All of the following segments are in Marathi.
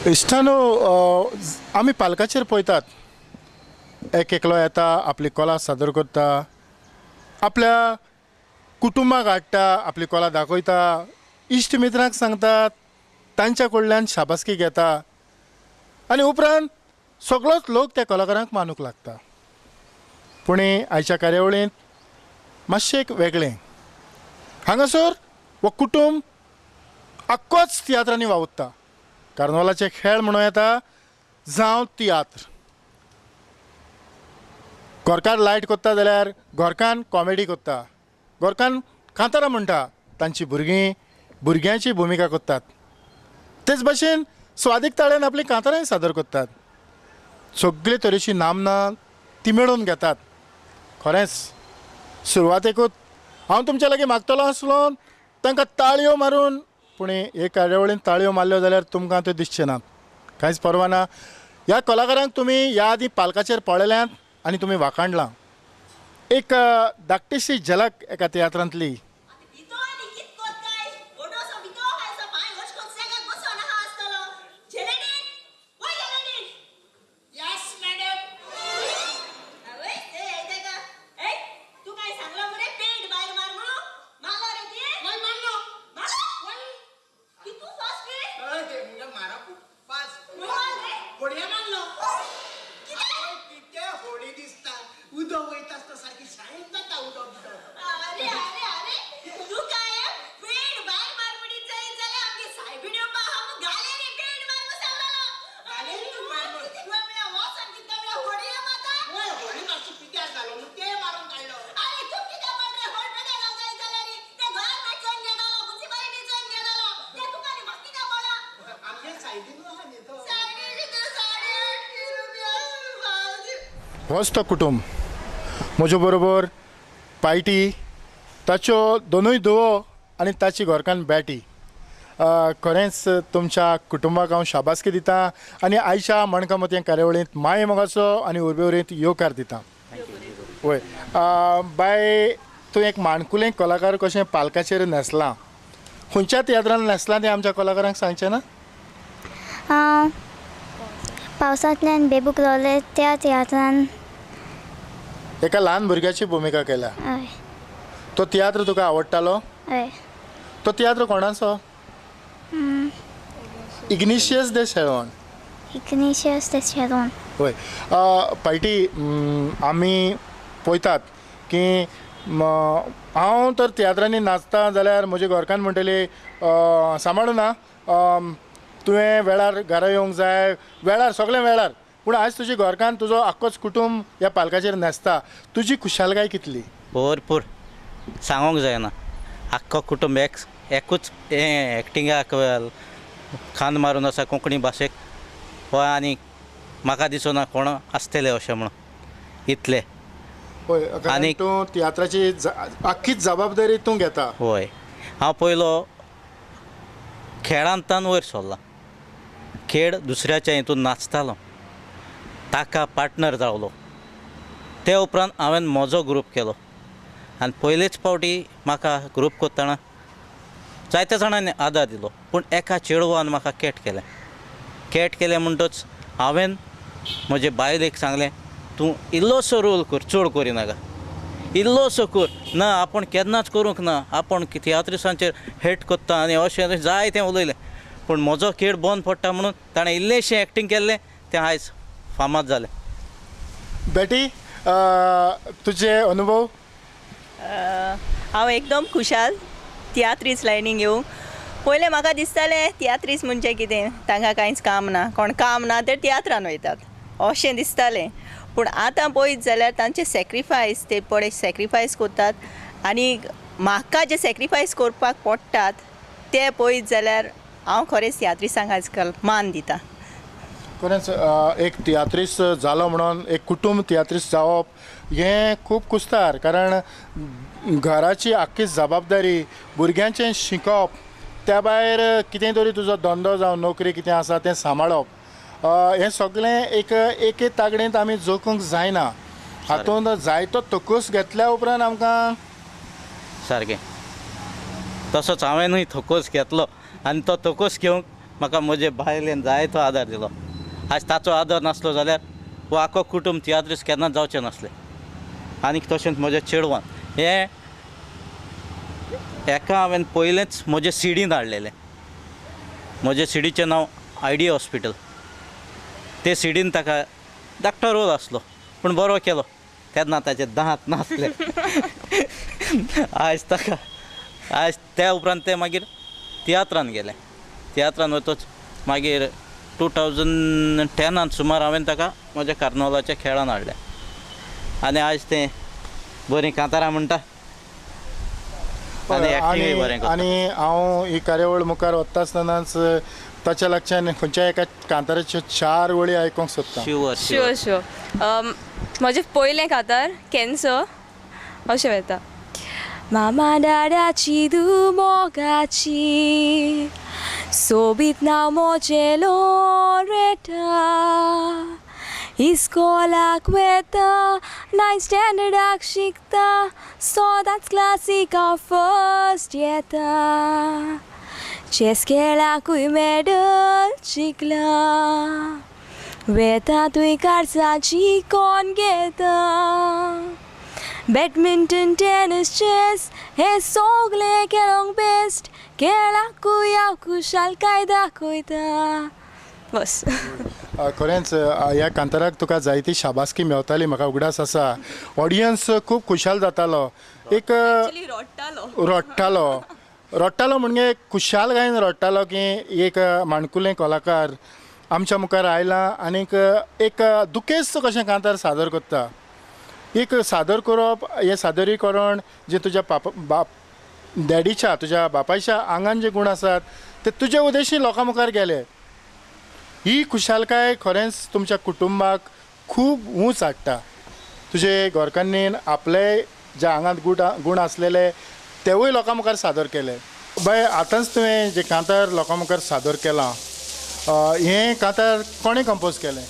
इश्टानो आमी पालकाचेर पळयतात एकलो येता आपली कला सादर करता आपल्या कुटुंबाक हाडटा आपली कला दाखयता इश्ट मित्रांक सांगतात तांच्या कडल्यान शाबासकी घेता आनी उपरांत सगळोच लोक त्या कलाकारांक मानूंक लागता. पूण आयच्या कार्यावळींत मातशें एक वेगळें हांगासर हो कुटुंब आख्खोच तियात्रांनी वावुरता. कार्नवालाचे खेळ म्हणूं येता जावं तियात्र. घरकार लायट कोत्ता जाल्यार घरकान कॉमेडी कोत्ता, घरकान कांतारां म्हणटा तांची भुरग्यांची भुमिका कोत्तात. तेच भाशेन स्वादीक ताळेन आपली कांतारांय सादर कोत्तात. सगळे तरेची नामना ती मेळोवन घेतात. खरेंच सुरवातेकूच हांव तुमचे लागीं मागतलो आसलो तांकां ताळयो मारून, पूण हे कार्यावळीन ताळयो मारल्यो जाल्यार तुमकां त्यो दिसचे नात. कांयच परवा ना. ह्या कलाकारांक तुमी ह्या आदी पालकाचेर पळयल्यात आनी तुमी वाखाणलां. एक धाकटीशी झलक एका तियात्रांतली. होच तो कुटुंब. म्हजे बरोबर पायटी, ताच्यो दोनूय धुवो आनी ताची घरकान बॅटी. खरेंच तुमच्या कुटुंबाक हांव शाबासकी दिता आनी आयच्या मणकामती कार्यावळींत माये मोगाचो आनी उर्बेवरीत येवकार दिता. वय बाय, तूं एक माणकुलें कलाकार कशें पालकाचेर न्हेसलां. खंयच्या तियात्रान न्हेसलां तें आमच्या कलाकारांक सांगचें ना? हांव पावसांतल्यान बेबूक रावले त्या तियात्रान एका ल्हान भुरग्याची भुमिका केल्या. हय तो तियात्र तुका आवडटालो? हय. तो तियात्र कोणाचो? इग्निशियस दे शेळवण. इग्निशियस दे शेळवण. होय. पायटी, आमी पळयतात की हांव तर तियात्रांनी नाचता जाल्यार म्हजे घरकान म्हणटली सांबाळूं ना, तुवें वेळार घरा येवंक जाय, वेळार सगळें वेळार. पूण आयज तुजी घरकान तुजो आख्खोच कुटुंब ह्या पालकाचेर न्हेसता. तुजी खुशालकाय कितली? भरपूर सांगोंक जायना. आख्खो कुटुंब एकूच एक्टिंगाक खांद मारून आसा कोंकणी भाशेक. हो आनी म्हाका दिसना कोण आसतले अशें म्हणून इतले. होय. आनी तूं तियात्राची आख्खीच जबाबदारी तूं घेता. होय. हांव पयलो खेळांतान वयर सरला. खेळ दुसऱ्याच्या हितून नाचतालो, ताका पार्टनर जावलो. ते उपरांत हांवें म्हजो ग्रूप केलो आनी पयलेच फावटी म्हाका ग्रूप करतना जायत्या जाणांनी आदार दिलो. पूण एका चेडवान म्हाका कॅट केलें म्हणटच हांवें म्हजे बायलेक सांगलें, तूं इल्लोसो रोल कर, चड करिनाका, इल्लोसो कर. ना आपूण केन्नाच करूंक ना, आपूण तियात्रिसांचेर हेट कोत्ता आनी अशें जाय तें उलयलें. पूण म्हजो खेळ बंद पडटा म्हणून ताणें इल्लेशें एक्टींग केल्लें, तें आयज फामाद जालें. बेटी, तुजे अनुभव? हांव एकदम खुशाल तियात्रीस लायनीक येवंक. पयलें म्हाका दिसतालें तियात्रीस म्हणजे कितें, तांकां कांयच काम ना, कोण काम ना ते तियात्रान वयतात अशें दिसतालें. पूण आतां पळयत जाल्यार तांचे सॅक्रिफायस ते पळय सॅक्रिफायस करतात आनी म्हाका जे सॅक्रिफायस करपाक पडटात ते पळयत जाल्यार हांव खरेंच तियात्रिसांक आजकाल मान दिता. खरेंच एक तियात्रीस जालो म्हणून एक कुटुंब तियात्रीस जावप हें खूब कुस्तार. कारण घराची आख्खी जबाबदारी, भुरग्यांचें शिकप, त्या भायर कितें तरी तुजो धंदो जावं नोकरी कितें आसा तें सांबाळप, हें सगळें एके तागडेंत आमी जोखूंक जायना. हातूंत जायतो तोकूस घेतल्या उपरांत आमकां सारकें तसोच हांवेनूय थोकोस घेतलो आनी तो तोकोस घेवंक म्हाका म्हजे बायलेन जायतो आदार दिलो. आज ताचो आदार नासलो जाल्यार हो आख्खो कुटूंब तियात्रीस केन्नाच जावचें नासलें. आनीक तशेंच म्हज्या चेडवान हें हेका हांवें पयलेंच म्हजे सिडीन हाडलेलें. म्हजे सिडीचें नांव आयडिया हॉस्पिटल. ते सिडीन ताका धाकटो रोल आसलो पूण बरो केलो. तेन्ना ताचे दांत नासले. आयज त्या उपरांत ते मागीर तियात्रान गेले. तियात्रान वतच मागीर 2010 सुमार हांवें ताका म्हज्या कार्नवालाच्या खेळान हाडलें आनी आयज तें बरीं कांतारां म्हणटा आनी एक्टिंगूय बरें करता. आनी हांव ही कार्यावळ मुखार वता आसतनाच ताच्या लागच्यान खंयच्याय एका कांताराच्यो 4 वळी आयकूंक सोदता. Sure sure. म्हजें पयलें कांतार कॅन्सर अशें वता. मामा दाड्याची दुमोगाची सोबीत नांव म्हजें लोरेटा. इस्कोलाक वेता 9th स्टँडर्डाक शिकता सदांच क्लासीक हांव फर्स्ट येता. चॅस खेळाकूय मॅडल जिखला. वेता तुय कार्साची कोण घेता. बॅडमिंटन टेनीस चॅस हे सगळे खेळोंक बेस्ट. खेळाकूय हांव खुशालकाय दाखयता. बस. खरेंच ह्या कांताराक तुका जायती शाबासकी मेवताली म्हाका उगडास आसा. ऑडियन्स खूब खुशाल जातालो. एक रडटालो म्हणजे खुशालकायेन रडटालो की एक माणकुलें कलाकार आमच्या मुखार आयला आनीक एक दुखेस्त कशें कांतार सादर करता. एक सादर करप हें सादरीकरण जें तुज्या डॅडीच्या तुज्या बापायच्या आंगान जे गूण आसात ते तुजे उद्देशी लोकां मुखार गेले. ही खुशालकाय खरेंच तुमच्या कुटुंबाक खूब उंच हाडटा. तुजे घरकान्नीन आपले जे आंगांत गूण आसलेले तेवूय लोकां मुखार सादर केले. बाय आतांच तुवें जे कांतार लोकां मुखार सादर केलां हें कांतार कोणें कंपोज केलें?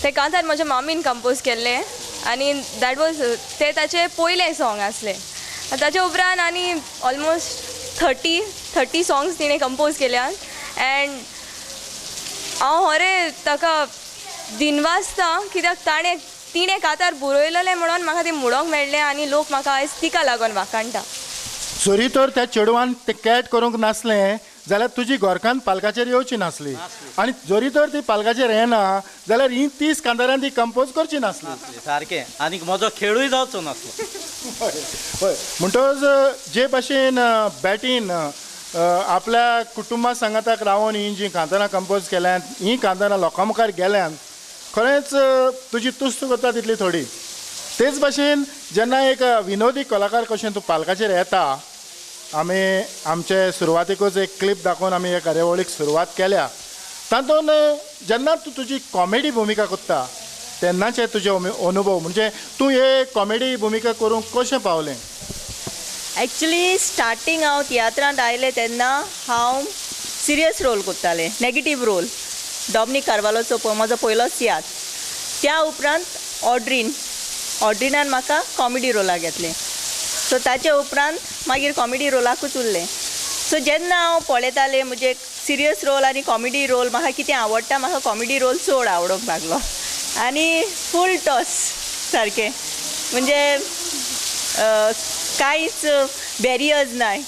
ते कांतार म्हज्या मामीन कंपोज केल्लें आनी दॅट वॉज ते ताचे पयलें सॉंग आसलें. ताचे उपरांत आनी ऑलमोस्ट 30 सॉंग्स तिणें कंपोज केल्यात. एंड हांव होरे ताका दिनवासता कित्याक तिणें कांतार बरयलेलें म्हणून म्हाका तें म्हणोंक मेळ्ळें आनी लोक म्हाका आयज तिका लागून वाखाणटा. जरी तर त्या चेडवान तें कॅट करूंक नासलें जाल्यार तुजी घरकान्न पालकाचेर येवची नासली आनी जरी तर ती पालकाचेर येना जाल्यार ही 30 कांतारां ती कंपोज करची नासली. सारकें. आनीक म्हजो खेळूय जावचो नासलो. हय म्हणटच जे भाशेन बॅटीन आपल्या कुटुंबा सांगाताक रावन ही जीं कांतारां कंपोज केल्यांत ही कांतारां लोकां मुखार गेल्यांत खरेंच तुजी तुस्त करता तितली थोडी. तेच भाशेन जेन्ना एक विनोदी कलाकार कशें तूं पालकाचेर येता आमी आमचे सुरवातेकूच एक क्लिप दाखोवन आमी ह्या कार्यावळीक सुरवात केल्या. तातूंत जेन्ना तूं तुजी कॉमेडी भुमिका करता तेन्नाचे तुजे अनुभव म्हणजे तूं हे कॉमेडी भुमिका करूंक कशें पावलें? एक्चुली स्टार्टींग हांव तियात्रांत आयलें तेन्ना हांव सिरियस रोल करतालें, नेगेटीव रोल. डॉमिनीक कार्वालोचो म्हजो पयलोच तियात्र. त्या उपरांत ऑड्रिनान म्हाका कॉमेडी रोलाक घेतलें. सो ताचे उपरांत मागीर कॉमेडी रोलाकूच उरलें. सो जेन्ना हांव पळयतालें म्हणजे सिरियस रोल आनी कॉमेडी रोल म्हाका कितें आवडटा म्हाका कॉमेडी रोल चड आवडूंक लागलो आनी फूल टॉस सारकें म्हणजे कांयच बॅरियर्स नाय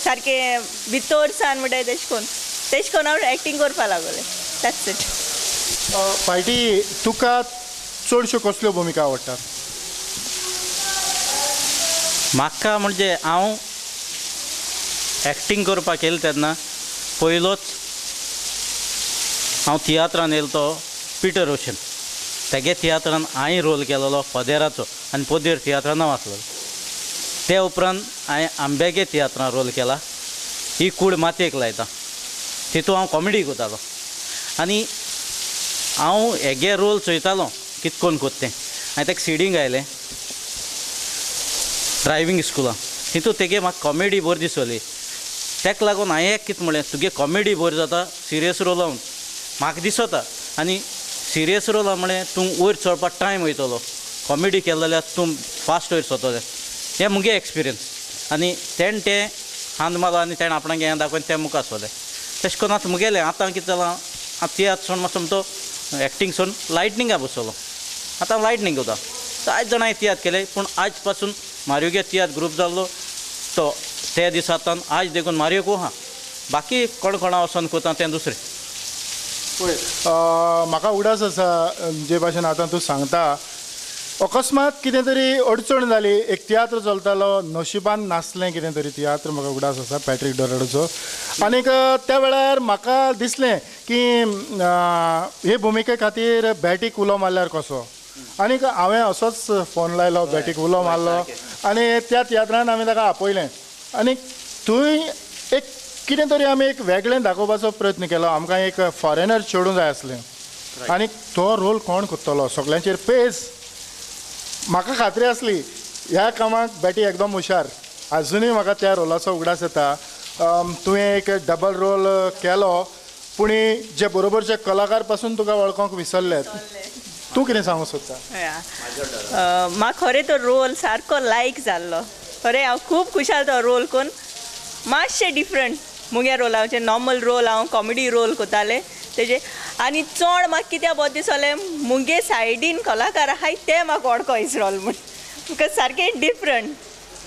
सारकें भितरसान म्हणटा तेश कोन हांव एक्टींग करपा लागलें. That's it. फायटी तुका चडश्यो कसल्यो भुमिका आवडटात? म्हाका म्हणजे हांव एक्टींग करपाक येयलें तेन्ना पयलोच हांव तियात्रान येयलो तो पिटर ओशन. तेगे तियात्रान हांवें रोल केलेलो पोदेराचो आनी पोदेर तियात्रान हांव आसलेलो. ते उपरांत हांवें आंब्यागे तियात्रान रोल केला. ही कूड मातयेक लायता तितून हांव कॉमेडी करतालो आनी हांव हेगे रोल चोयतालो कितकोन कोत्तें. हांवें ताका सिडींग आयलें ड्रायवींग स्कुलान तितून तेगे म्हाका कॉमेडी बरी दिसली. ताका लागून हांवें एक कितें म्हणलें तुगे कॉमेडी बरी जाता सिरियस रोलान म्हाका दिसता आनी सिरियस रोला म्हळें तूं वयर चडपाक टायम वयतलो. कॉमेडी केलें जाल्यार तूं फास्ट वयर सरतलें. हें मुगे एक्सपिरियन्स आनी तेणें तें हांद मारलो आनी तेणें आपणाक हें दाखोवन तें मुखार सोलें तशें करून आतां मुगेलें आतां कितें जालां आतां तियात्र सोन मातसो तो एक्टींग सोन लायटनिंगा बसलो आतां हांव लायटनींग वता 5 जाणां तियात्र केले पूण आज पासून मारियो तियात्र ग्रूप जाल्लो तो ते दिसांतल्यान आज देखून मारियो आहा बाकी कोण कोणा वचोन कोता तें दुसरें पळय म्हाका उडास आसा जे भाशेन आतां तूं सांगता अकस्मात कितें तरी अडचण जाली एक तियात्र चलतालो नशिबान नासलें कितें तरी तियात्र म्हाका उडास आसा पॅट्रीक डॉराडोचो आनीक त्या वेळार म्हाका दिसलें की हे भुमिके खातीर बॅटीक उलो मारल्यार कसो आनीक हांवें असोच फोन लायलो बॅटीक उलो मारलो आनी त्या तियात्रान आमी ताका आपयलें आनीक थंय एक कितें तरी आमी एक वेगळें दाखोवपाचो प्रयत्न केलो आमकां एक फॉरेनर चेडूं जाय आसलें आनीक तो रोल कोण करतलो सगळ्यांचेर पेस म्हाका खात्री आसली ह्या कामाक बॅटी एकदम हुशार अजुनूय म्हाका त्या रोलाचो उगडास येता तुवें एक डबल रोल केलो पूण जे बरोबरचे कलाकार पासून तुका वळखोंक विसरले तूं कितें सांगूं सोदता म्हाका खरें तो रोल सारको लायक जाल्लो खरें हांव खूब खुशाल तो रोल करून मातशें डिफरंट मुगे रोलाचे नॉर्मल रोल हांव कॉमेडी रोल कोतालें तेजे आनी चड म्हाका कित्याक बरें दिसलें मुगे सायडीन कलाकार आहाय ते म्हाका वळखो इसरोल म्हूण बिकॉज सारकें डिफरंट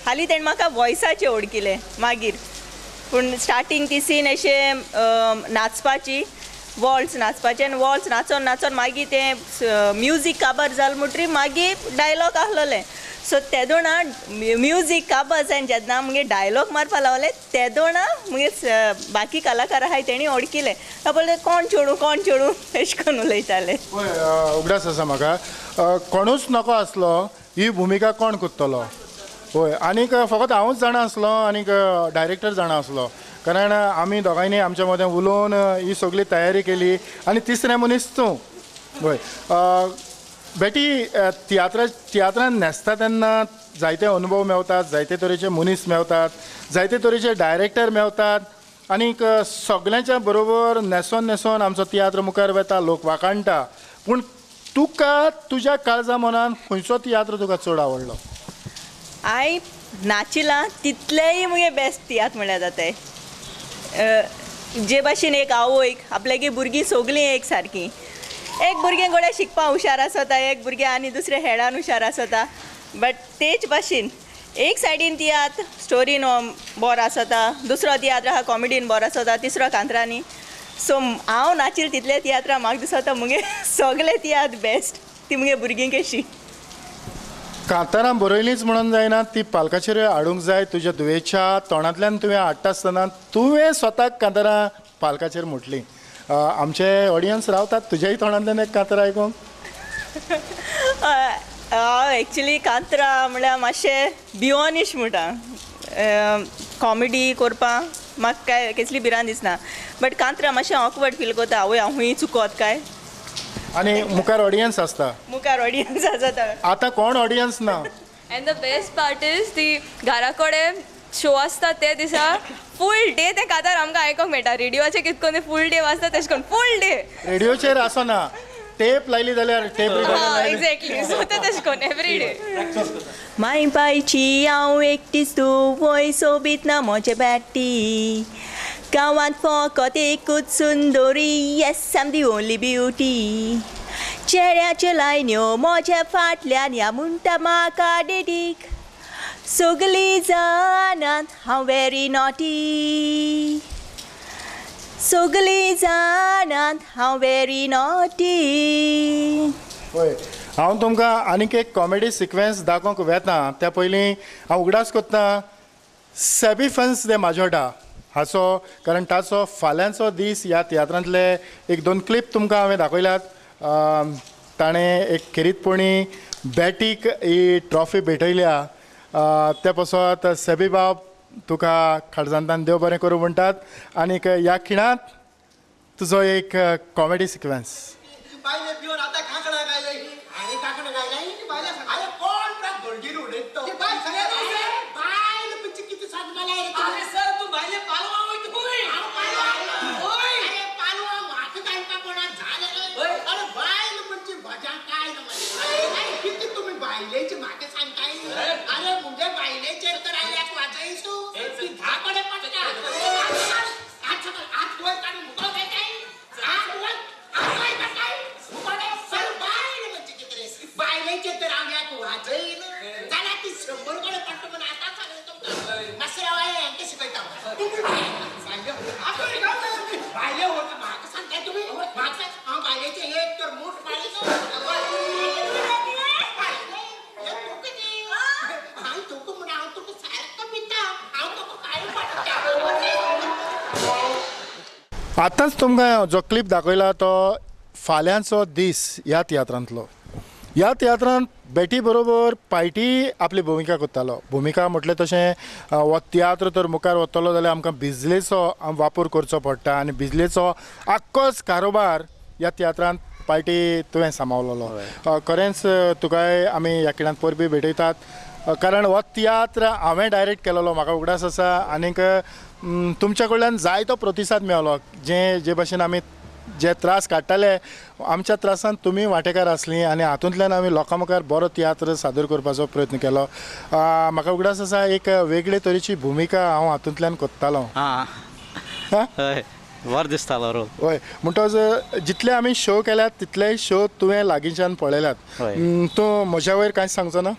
हालीं तेणें म्हाका वॉयसाचें ओळखिलें मागीर पूण स्टार्टींग ती सीन अशें नाचपाची वॉल्स नाचपाचें आनी वॉल्स नाचोन नाचोन मागीर तें म्युजीक काबार जालें म्हणटरी मागीर डायलॉग आसलोलें सो ते दोना म्युजीक काबार जायन जेन्ना मुगे डायलॉग मारपा लावले ते दोना मुगे बाकी कलाकार आहाय तेणी ओळखिलें बोले कोण चेडूं अशें करून उलयताले उगडास आसा म्हाका कोणूच नको आसलो ही भुमिका कोण करतलो होय आनीक फकत हांवूच जाणा आसलो आनीक डायरेक्टर जाणा आसलो कारण आमी दोगांयनी आमच्या मदें उलोवन ही सगळी तयारी केली आनी तिसरें मनीस तूं होय बेटी तियात्रान न्हेसता तेन्ना जायते अनुभव मेवतात जायते तरेचे मनीस मेवतात जायते तरेचे डायरेक्टर मेवतात आनीक सगळ्यांच्या बरोबर न्हेसोन आमचो तियात्र मुखार वेता लोक वाखाणटा पूण तुका तुज्या काळजा मनान खंयचो तियात्र तुका चड आवडलो हांय नाचिलां तितलेय मुगे बेस्ट तियात्र म्हळ्यार जाताय जे भाशेन एक आवयक आपल्यागे भुरगीं सगळीं एक सारकीं एक भुरगें गोड्या शिकपा हुशार आसता एक भुरगें आनी दुसरे हेडान हुशार आसता बट तेच भाशेन एक सायडीन तियात्र स्टोरीन बरो आसता दुसरो तियात्र आहा कॉमेडीन बरो आसता तिसरो कांतरांनी सो हांव नाचिल तितले तियात्रां म्हाका दिसता मुगे सगळे तियात्र बेस्ट ती मुगे भुरगीं कशी कांतारां बरयलींच म्हणून जायना ती पालकाचेर हाडूंक जाय तुज्या दुयेच्या तोंडांतल्यान तुवें हाडटा आसतना तुवें स्वताक कांतारां पालकाचेर म्हटलीं आमचे ऑडियन्स रावतात तुज्याय तोंडांतल्यान एक कांतारां आयकूंक एक्चुली कांतरां म्हळ्यार मातशें बियोनिश म्हणटा कॉमेडी करपा म्हाका काय कसली भिरांत दिसना बट कांतरां मातशें ऑकवर्ड फील करता आवय हांव खूंय चुकोत काय आनी मुखार ऑडियन्स आसता मुखार ऑडियन्स आसता आतां कोण ऑडियन्स ना and the best part is ती घरा कडेन शो आसता ते दिसा फूल डे ते कांतार आमकां आयकोंक मेळटा रेडिओचेर कितें करून फूल डे वाजता तशें करून फूल डे रेडिओचेर आसना टेप लायली जाल्यार टेप एक्झॅक्टली सो ते तशें करून एवरी डे माय बायची हांव एकटीच तूं वय सोबीत ना म्हजे बॅटी गांवांत फकत एकूच सुंदरी येस आम दी ओन्ली ब्युटी चेड्याच्यो लायन्यो म्हज्या फाटल्यान ह्या म्हणटा म्हाका डेडीक सगळीं जाणात हांव वेरी नॉटी सगळीं जाणात हांव वेरी नॉटी होय हांव तुमकां आनीक एक कॉमेडी सिक्वेन्स दाखोवंक वेता त्या पयलीं हांव उगडास कोत्ता सेबी फन्स दे माजोर्डा हाचो कारण ताचो फाल्यांचो दीस ह्या तियात्रांतले एक 2 क्लिप तुमकां हांवें दाखयल्यात ताणें एक खेरीतपणी बॅटीक ही ट्रॉफी भेटयल्या ते पासत सेबी बाब तुका खडजांतान देव बरें करूं म्हणटात आनीक ह्या खिणांत तुजो एक कॉमेडी सिक्वेन्स बायले पिवन आता कांकणा गायले आणि कांकणा गायला की बायले अरे कोण प्रात गोलगीर उडयतो ते बाय सगळे बायले पिची किती साथ मला अरे सर तू बायले पालवा होय तू पालवा होय अरे पालवा वाट कांटा कोणा झाले अरे बायले पिची भजा काय न अरे किती तुम्ही बायलेची मागे सांगताय अरे मुझे बायलेचे तर आल्यात वाजायसू ती धाकडे पटका आज सकाळ आज तुम्ही सांगले आपण बायले होत म्हाका सांगताय तुम्ही म्हाका हांव बायलेचे एक तर मूठ पाडीचो हांव तुका म्हण हांव तुका सारको पिता हांव तुका काय पडटा आतांच तुमकां जो क्लिप दाखयला तो फाल्यांचो दीस ह्या तियात्रांतलो. ह्या तियात्रांत बेटी बरोबर पायटी आपली भुमिका करतालो. भुमिका म्हटलें तशें हो तियात्र तर मुखार वतलो जाल्यार आमकां बिजलेचो वापर करचो पडटा आनी बिजलेचो आख्खोच कारोबार ह्या तियात्रांत पायटी तुवें सांबाळलेलो. खरेंच तुकाय आमी ह्या खिणांत परबी भेटयतात, कारण हो तियात्र हांवें डायरेक्ट केलेलो, म्हाका उगडास आसा. आनीक तुमच्या कडल्यान जायतो प्रतिसाद मेळ्ळो. जे भाशेन आमी जे त्रास काडटाले आमच्या त्रासान तुमी वांटेकार आसलीं आनी हातूंतल्यान आमी लोकां मुखार बरो तियात्र सादर करपाचो प्रयत्न केलो. म्हाका उगडास आसा एक वेगळे तरेची भुमिका हांव हातूंतल्यान कोत्तालो. हां हां हय बरो दिसतालो रोल. हय म्हणटच जितले आमी शो केल्यात तितलेय शो तुवें लागींच्यान पळयल्यात. हय. तूं म्हज्या वयर कांयच सांगचो ना?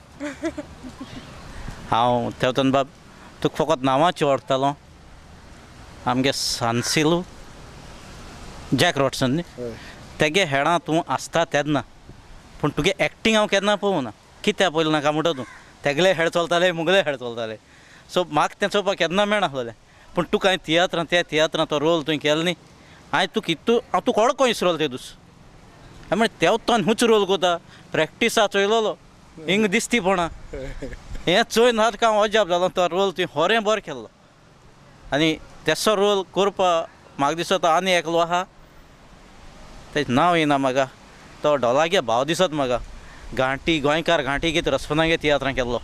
हांव तेवतन बाब तुका फकत नांवांची वळखतालो. आमगे सानसिलू जॅक रॉटसन न्ही, तेगे हेडां तूं आसता तेन्ना, पूण तुगे एक्टींग हांव केन्ना पळोवना. कित्याक पळयलें नाका म्हणटा तूं, तेगले हेड चलताले मुगले हेड चलताले. सो म्हाका तें चोवपाक केन्ना मेळनासलें. पूण तुका हांवें त्या तियात्रांत तो रोल तुवें केलो न्ही, हांवें तुका हांव तुका कोळको इसरोलो ते दीस. हांवें म्हणलें तेवतान हुंच रोल कोता, प्रॅक्टिसा चोयलोलो हिंग दिसतीपणा हें चोयन हात हांव अजाप जालो. तो रोल तुवें होरें बरो केल्लो आनी तेसो रोल करपा म्हाका दिसता आनी एकलो आहा, तेजें नांव येना म्हाका, तो ढोलागे भाव दिसत म्हाका. घांटी गोंयकार घांटी कितें रसपनागे तियात्रां केल्लो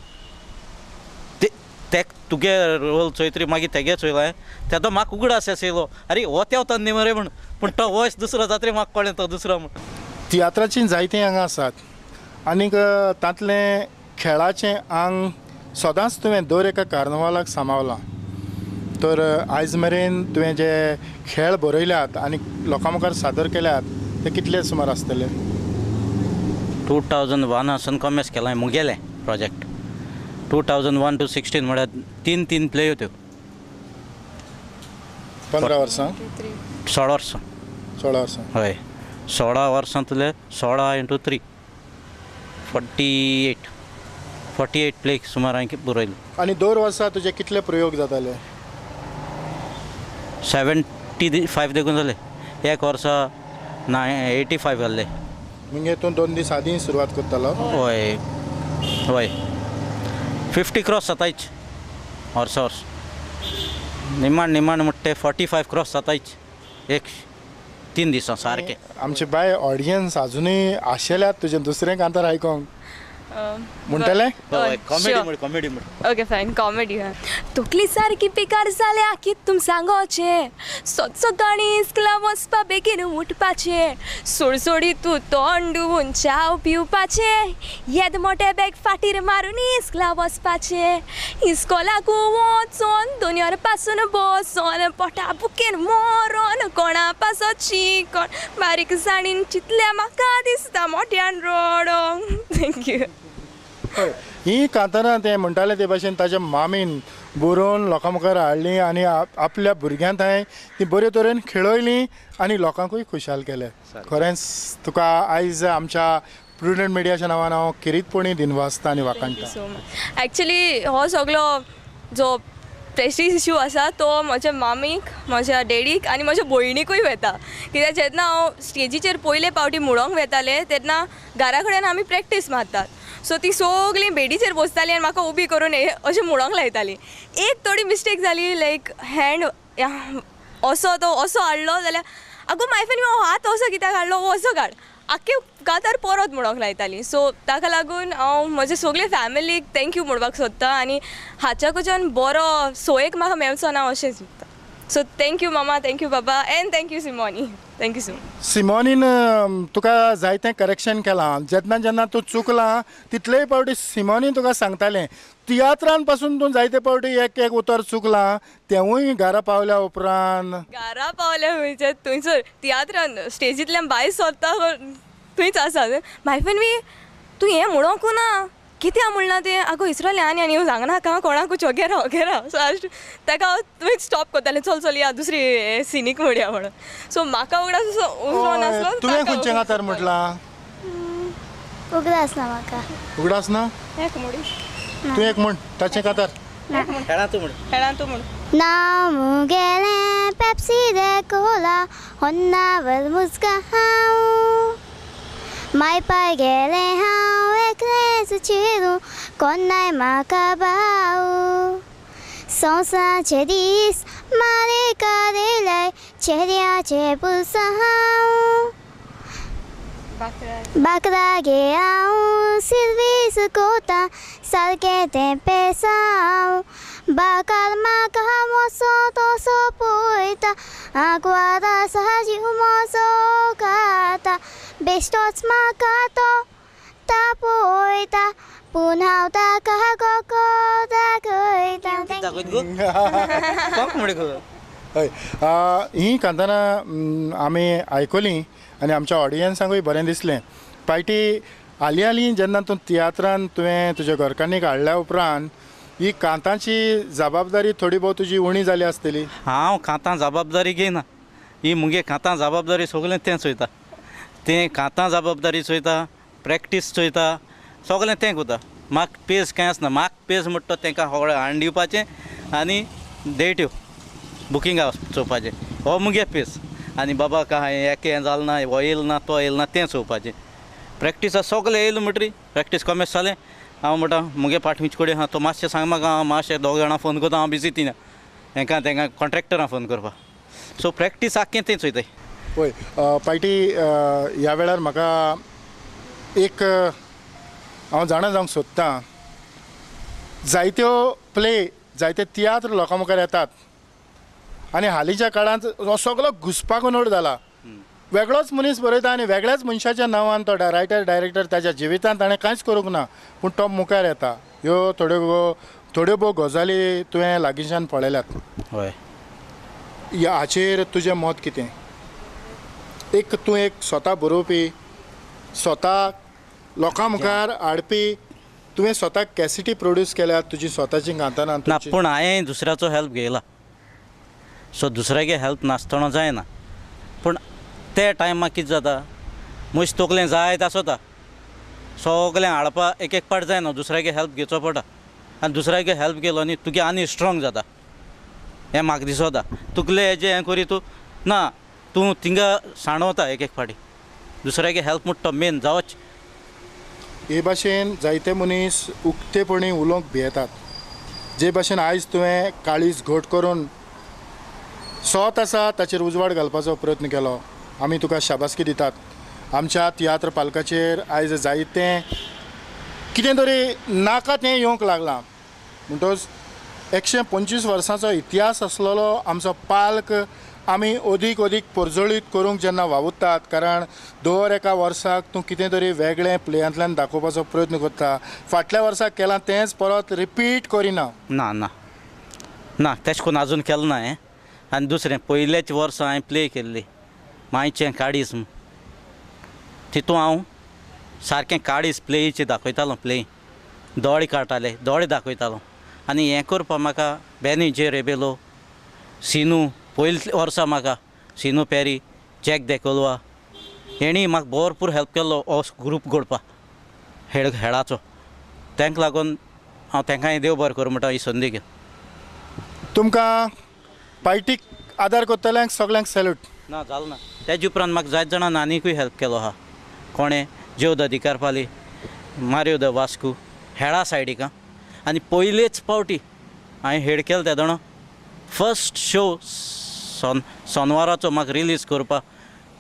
ते तुगे रोल चोयतरी मागीर तेगे चोयलो हांवें. तेदो म्हाका उगडास येयलो, अरे हो तेवता न्ही मरे म्हण. पूण तो वॉयस दुसरो जातरी म्हाका कळ्ळें तो दुसरो म्हण. तियात्राची जायतीं हांगा आसात आनीक तांतलें खेळाचें आंग सदांच तुवें दर एका कार्नवालाक सांबाळलां. तर आयज मेरेन तुवें जे खेळ बरयल्यात आनी लोकां मुखार सादर केल्यात ते कितले सुमार आसतले? 2001 कॉमेस केला हांवें मुगेलें प्रोजेक्ट. 2001 to 16 म्हळ्यार तीन प्ले त्यो 15 वर्सां 16 वर्सां. 16 वर्सां. हय 16 वर्सांतले 16 into 3 48 प्ले सुमार हांवें बरयले. आनी दर वर्सा तुजे कितले प्रयोग जाताले? 75 देखून जाले. एक वर्सा 85 जाल्ले. म्हणजे तूं 2 दीस आदीं सुरवात करतालो? हय 50 क्रॉस जातायच वर्सा वर्स. निमाण म्हणटा 45 क्रॉस जातायच एक 3 दिसां सारके. आमचे बाय ऑडियन्स अजुनूय आशेल्यात तुजें दुसरें कांतार आयकोंक म्हणटले? कॉमेडी म्हण. ओके फायन कॉमेडी. तकली सारकी पिकार जाल्या की तुम सांगोचे, सकाळी इस्कला वचपा बेगीन उठपाचे, सोडसोडी तूं तोंड धुवून चाव पिवपाचे, येद मोठे बॅग फाटीर मारून इस्कला वचपाचे, इस्कॉलाक वचोन दोनयार पासून बसोन पोटा बुकेन मोरोन कोणा पासो चिकोन बारीक साणीन चितल्या म्हाका दिसता मोठ्यान रडोंक. थँक्यू. ही कांतारां ते म्हणटाले ते भाशेन ताच्या मामीन बरोवन लोकां मुखार हाडलीं आनी आपल्या भुरग्यांक हांवें ती बरे तरेन खेळयलीं आनी लोकांकूय खुशाल केले. खरेंच तुका आयज आमच्या प्रुडंट मिडियाच्या नांवान हांव किरीतपणी दिनवासता आनी वाखाणटा. So much. एक्चुली हो सगळो जो प्रेस्टीज इश्यू आसा तो म्हज्या मामीक, म्हज्या डॅडीक आनी म्हज्या भयणीकूय वता. कित्याक जेन्ना हांव स्टेजीचेर पयले फावटी म्हणोंक वेतालें तेन्ना घरा कडेन आमी प्रॅक्टीस मारतात. सो ती सगळीं बेडीचेर बसतालीं आनी म्हाका उबी करून अशें म्हणोंक लायतालीं. एक थोडी मिस्टेक जाली, लायक हँड असो हाडलो जाल्यार आगो मायफेन हो हात असो कित्याक हाडलो हो असो काड, आख्खे कांतार परत म्हणोंक लायतालीं. सो ताका लागून हांव म्हजे सगळे फॅमिलीक थँक्यू म्हणपाक सोदतां आनी हाच्या कडच्यान बरो सोयेक म्हाका मेळचो ना अशें चिंतता. सो थँक्यू मामा, थँक्यू बाबा and thank you Simoni. Thank you so much. सिमोनीन तुका जायतें करेक्शन केलां. जेन्ना तूं चुकलां तितलेय फावटी सिमोनीन तुका सांगतालें. तियात्रान पासून तूं जायते फावटी एक उतर चुकलां तेवूय घरा पावल्या उपरांत. घरा पावल्या म्हणजे थंयसर तियात्रान स्टेजींतल्यान भायर सरता थंयच आसा. मायफेन तूं हें म्हणोंकू ना, कितें म्हणला तें आगो इसरलें आनी हांव सांगनाका कोणाकूच वगैरा सो ताका हांव तुवें स्टॉप करतालें चल या दुसरी सिनीक म्हणया म्हणून सो म्हाका वांगडा असो उजरो नासलो तुवें खंयचें कांतार म्हटलां उगडां आसना म्हाका उगडास ना एक मुडी तूं एक म्हण ताचें कांतार खेळा तूं म्हण खेळा तूं म्हण ना मुगेलें पेप्सी दे कोला होन्नावर मुजका हांव मायपाय गेलें हांव एकलेंच चिरू कोन्नाय म्हाका भाव संवसाचे दीस मारे काडिल्ले चेड्याचे पुलसा हांव बाकरा गे हांव सिर्वीस कोता सारकें तें पेसांव बाकार म्हाका मोसो तसो पळयता आग्वादा साजीव मोसो खाता बेश्टोच म्हाका तो तापयता पूण हांव ताका कोको दाखयता दाखयत गो कोक म्हण गो हय ही कांतारां आमी आयकलीं आनी आमच्या ऑडियन्सांकूय बरें दिसलें पायटी हालीं जेन्ना तूं तियात्रांत तुवें तुज्या घरकान्नीक हाडल्या उपरांत ही कांताची जबाबदारी थोडी भोव तुजी उणी जाली आसतली हांव कांतां जबाबदारी घेयना ही मुगे कांतां जबाबदारी सगळें तें चोयता तें कांतां जबाबदारी चोयता प्रॅक्टीस चोयता सगळें तें कोता म्हाका पेज कांय आसना म्हाका पेज म्हणटा तो तांकां सगळें हाडून दिवपाचें आनी डेट्यो बुकिंगा चोवपाचें हो मुगे पेज आनी बाबा काय हें जालें ना हो येयलो ना तो येयलो ना तें चोवपाचें प्रॅक्टीसा सगळें येयलो म्हणटरी प्रॅक्टीस कमेस जालें हांव म्हणटा मुगे पाठमीच कडेन आहा तो मातशें सांग म्हाका हांव मातशें दोग जाणां फोन करता हांव बिजी तिना हांकां तांकां कॉन्ट्रॅक्टरां फोन करपाक सो प्रॅक्टीस आख्खें तें चोयताय पळय पायटी ह्या वेळार म्हाका एक हांव जाणा जावंक सोदतां जायत्यो प्ले जायते तियात्र लोकां मुखार येतात आनी हालींच्या काळांत हो सगळो घुसपागोंदळ जाला वेगळोच मनीस बरयता आनी वेगळ्याच मनशाच्या नांवान तो रायटर डायरेक्टर ताच्या जिवितांत ताणें कांयच करूंक ना पूण तो मुखार येता ह्यो थोड्यो भोव गजाली तुवें लागींच्यान पळयल्यात हय हाचेर तुजें मत कितें तूं एक स्वता बरोवपी स्वता लोकां मुखार हाडपी तुवें स्वता कॅसिटी प्रोड्यूस केल्यात तुजी स्वताची कांतारां ना पूण हांवें दुसऱ्याचो हेल्प घेयला सो दुसऱ्यागे हेल्प नासतना जायना पूण ते टायमाक कितें जाता मश तकलें जायत आसता सगलें हाडपा एक पाट जायना दुसऱ्यागे हेल्प घेवचो पडटा आनी दुसऱ्यागे हेल्प केलो न्ही तुगे आनी स्ट्रॉंग जाता हें म्हाका दिसता तुगलें हेजें हें करी तूं ना तूं थिंगा साणवता एक फाटी दुसऱ्यागे हेल्प म्हणटा तो मेन जावच हे भाशेन जायते मनीस उक्तेपणी उलोवंक भियेतात जे भाशेन आयज तुवें काळीज घोट करून सोत आसा ताचेर उजवाड घालपाचो प्रयत्न केलो आमी तुका शाबासकी दितात आमच्या तियात्र पालकाचेर आयज जायतें कितें तरी नाका तें येवंक लागलां म्हणटच 125 वर्सांचो इतिहास आसलेलो आमचो पालक आमी अदीक परजळीत करूंक जेन्ना वावुरतात कारण दर एका वर्साक तूं कितें तरी वेगळें प्लेयांतल्यान दाखोवपाचो प्रयत्न करता फाटल्या वर्साक केलां तेंच परत रिपीट करिना ना ना ना तेश कोन्न आजून केलें ना हें आनी दुसरें पयलेच वर्स हांवें प्ले केल्ली मायचें काडीज तितून हांव सारकें काडीज प्लेईचें दाखयतालो प्ले दोळे काडटाले दोळे दाखयतालो आनी हें करपाक म्हाका बेनी जे रेबेलो सिनू पयले वर्सा म्हाका सिनू पेरी जॅक देकोलवा हेणी म्हाका भरपूर हेल्प केल्लो हो ग्रूप घडपाक हेळाचो तांकां लागून हांव तांकांय देव बरें करूं म्हणटा ही संदी घेवन तुमकां पायटीक आदार करतल्यांक सगळ्यांक सॅल्यूट ना जालें ना तेजे उपरांत म्हाका जायत जाणां आनीकूय हेल्प केलो आहा कोणें जेव the Dicarpale Mario the Vasco हेळा सायडीक आनी पयलेच पावटी हांवें हेड केलो ते जाणा फस्ट शो सोनवाराचो म्हाका रिलीज करपाक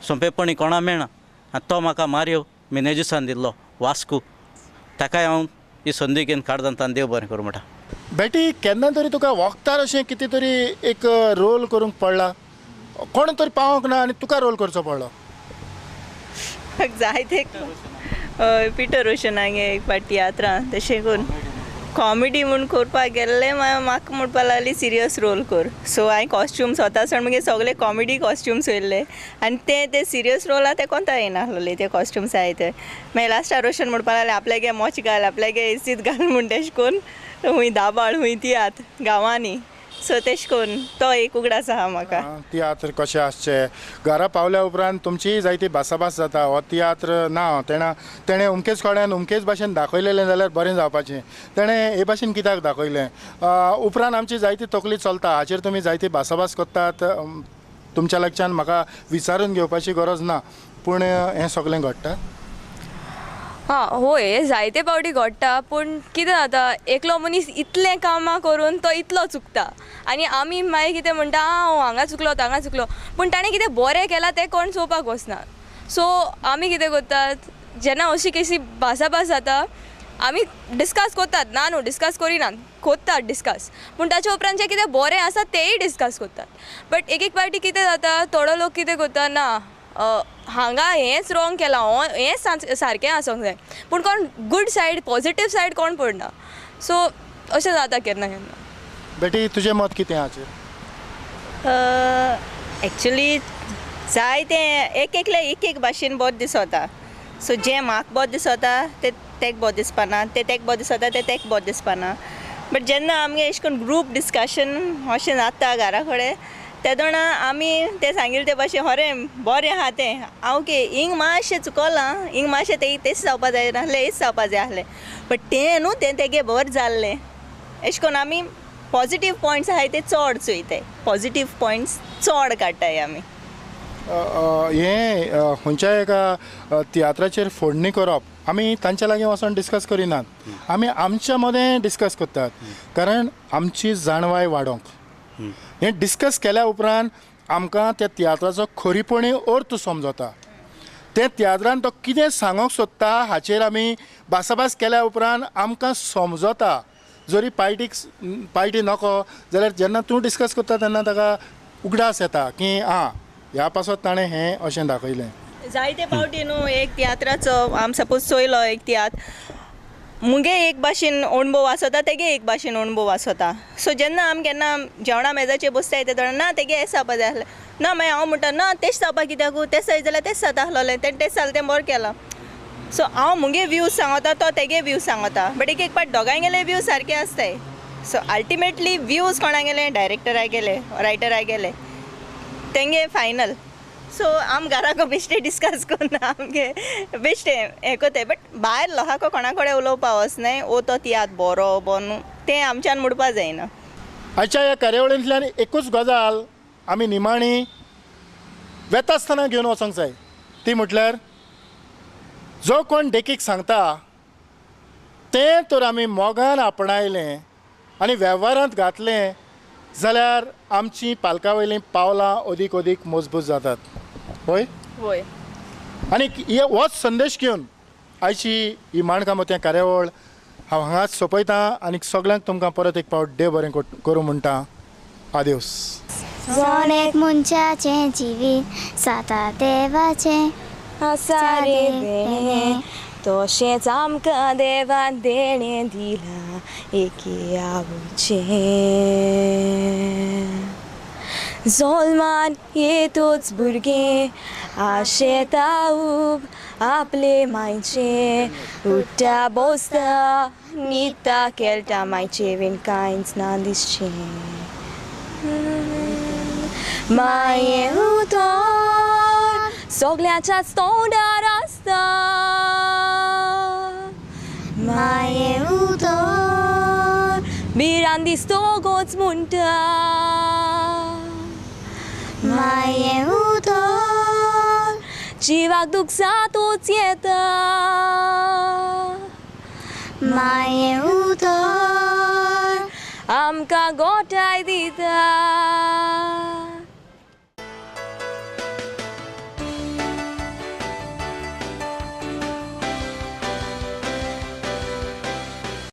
सोंपेपणी कोणा मेळना आनी तो म्हाका मारियो मॅनेजर्सान दिल्लो वास्को ताकाय हांव ही संदी घेवन काडदान देव बरें करूं म्हणटा बेटी केन्ना तरी तुका वखदार अशें कितें तरी एक रोल करूंक पडला कोण तरी पावोंक ना आनी तुका रोल करचो पडलो जायते पिटर रोशनागे एक फाटी तियात्रां तशें करून कॉमेडी म्हूण करपाक गेल्ले म्हाका म्हणपा लागली सिरियस रोल कर. सो हांवें कॉस्ट्यूम स्वता सण मुगे सगळे कॉमेडी कॉस्ट्यूम्स वयल्ले आनी ते सिरियस रोला ते कोणता येनासलोले ते कॉस्ट्यूम्स आहाय ते. मागीर लास्टार रोशन म्हणपा लागले आपल्यागे मोच घाल आपल्यागे एसीत घाल म्हूण तेश कोन्न हूंय दाबाळ हूंय तियात गांवांनी. सो तेश कोन्न तो एक उगडास आहा म्हाका. तियात्र कशें आसचें घरा पावल्या उपरांत तुमची जायती भासाभास जाता. हो तियात्र ना तेणें अमकेच कोड्यान अमकेच भाशेन दाखयलेलें जाल्यार बरें जावपाचें. तेणें हे भाशेन कित्याक दाखयलें. उपरांत आमची जायती तकली चलता हाचेर तुमी जायती भासाभास करतात. तुमच्या लागच्यान म्हाका विचारून घेवपाची गरज ना पूण हें सगळें घडटा. हां होय जायते फावटी घडटा पूण कितें जाता एकलो मनीस इतलें कामां करून तो इतलो चुकता आनी आमी मागीर कितें म्हणटा हांव हांगा चुकलो हांगा चुकलो पूण ताणें कितें बरें केलां तें कोण चोवपाक वचना. सो आमी कितें करतात जेन्ना अशी केसी भासाभास जाता आमी डिस्कस करतात ना न्हू डिस्कस करिनात कोत्तात डिस्कस पूण ताचे उपरांत जें कितें बरें आसा तेंय डिस्कस करतात. बट एक फावटी कितें जाता थोडो लोक कितें करता ना हांगा हेंच रॉंग केलां हेंच सारकें आसूंक जाय पूण कोण गूड सायड पॉजिटीव सायड कोण पडना. सो अशें जाता केन्ना केन्ना. बेटी तुजें मत कितें हाचेर. एक्चुली जाय तें एक भाशेन बोर दिसता. सो जें म्हाका बोर दिसता तें तेक बोर दिसपाना तें तेक बोर दिसता तें तेक बोर दिसपाना. बट जेन्ना आमगे अशें करून ग्रूप डिस्कशन अशें जाता घरा कडेन तेदोणा आमी ते सांगिल्ले ते भाशेन खरें बरें आहा तें हांव हिंग मातशें चुकोलां हिंग मातशें तेच जावपा जाय नासलें हेच जावपा जाय आसलें. बट तें न्हू तें तेगे बरें जाल्लें. अशें करून आमी पॉजिटीव पॉयंट्स आहाय ते चड चोयताय पॉजिटीव पॉयंट्स चड काडटाय आमी. हें खंयच्याय एका तियात्राचेर फोडणी करप आमी तांच्या लागीं वचोन डिस्कस करिनात. आमी आमच्या मदें डिस्कस करतात कारण आमची जाणवाय वाडोवंक. हें डिस्कस केल्या उपरांत आमकां त्या तियात्राचो खरीपणी अर्थ समजता. ते तियात्रान तो कितें सांगूंक सोदता हाचेर आमी भासाभास केल्या उपरांत आमकां समजता. जरी पार्टी नको जाल्यार जेन्ना तूं डिस्कस करता तेन्ना ताका उगडास येता की ह्या पासत ताणें हें अशें दाखयलें. जायते फावटी न्हू एक तियात्राचो आम सपोज चोयलो एक तियात्र मुगे एक भाशेन अणभव आसता तेगे एक भाशेन अणभव आसता. सो जेन्ना आमी केन्ना जेवणा मेजाचेर बसताय तेदोणा ना तेगे हें जावपा जाय आसलें ना मागीर हांव म्हणटा ना तेच जावपा कित्याक तेच जाय जाल्यार तेच जाता आसलोलें तें तेच जालें तें बरें केलां. सो हांव मुगे व्यूज सांगता तो तेगे व्यूज सांगता. बट एक पाट दोगांयगेले व्यूज सारके आसताय. सो अल्टिमेटली व्यूज कोणा गेले डायरेक्टराक गेले रायटराक गेले तेंगे फायनल. सो आम घराको बेश्टे डिस्कस करना आमगे बेश्टे हें कोताय. बट भायर लोकांको कोणा कडेन उलोवपा वचनाय ओ तो तियात्र बरो न्हू तें आमच्यान म्हणपा जायना. आयच्या ह्या कार्यावळींतल्यान एकूच गजाल आमी निमाणी वेता आसतना घेवन वचोंक जाय. ती म्हटल्यार जो कोण देखीक सांगता तें तर आमी मोगान आपणायलें आनी वेव्हारांत घातलें जाल्यार आमची पालका वयलीं पावलां अदीक अदीक मजबूत जातात. होय होय आनी होच संदेश घेवन आयची ही माणकामोत्या कार्यावळ हांव हांगाच सोंपयतां आनी सगळ्यांक तुमकां परत एक फावट देव बरें करूं म्हणटा. आदिवस. जण मनशाचें जिवीत जाता देवाचें आसा रे देणे तशेंच आमकां देवान देणें दिलां एके आवचें. जल्मान येतूच भुरगें आशेता उब आपले मायचें उठ्ठा बसता न्हिदता खेळटा मायचे बीन कांयच ना दिसचें. माये उतर सगळ्याच्याच तोंडार आसता माये उतर बिरान दिसतोच म्हणटा माये उतर जिवाक दूख जातूच येता माये उतर आमकां गोठाय दिता